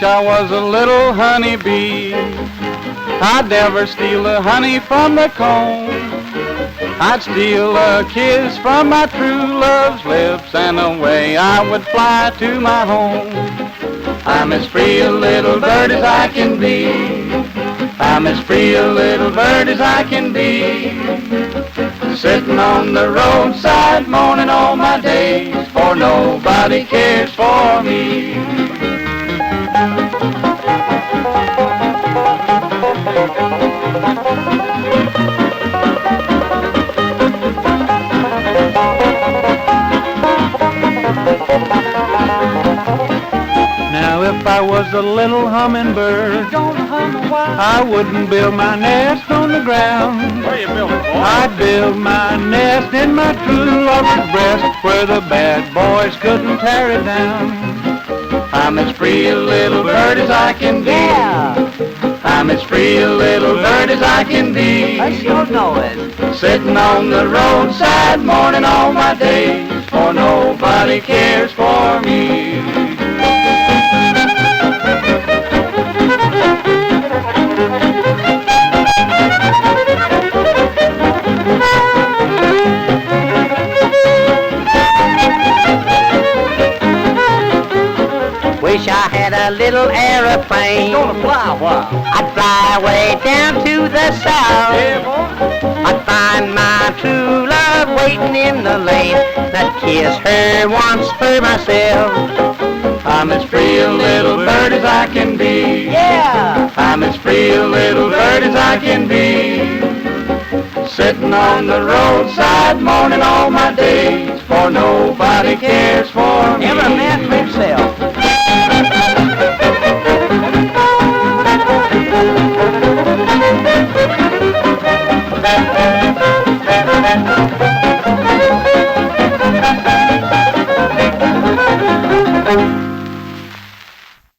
wish I was a little honeybee. I'd never steal the honey from the comb. I'd steal a kiss from my true love's lips, and away I would fly to my home. I'm as free a little bird as I can be. I'm as free a little bird as I can be. Sitting on the roadside moaning all my days, for nobody cares for me. Now if I was a little hummingbird, I wouldn't build my nest on the ground. Where you building, boy? I'd build my nest in my true lover's breast, where the bad boys couldn't tear it down. I'm as free a little bird as I can be. I'm as free a little bird as I can be. I sure know it. Sitting on the roadside mourning all my days, for nobody cares for me. Wish I had a little aeroplane. Gonna fly a while. I'd fly way down to the south. Yeah, boy. I'd find my true love waiting in the lane. I'd kiss her once for myself. I'm as free a little bird as I can be. Yeah. I'm as free a little bird as I can be. Sitting on the roadside mourning all my days, for nobody cares for me.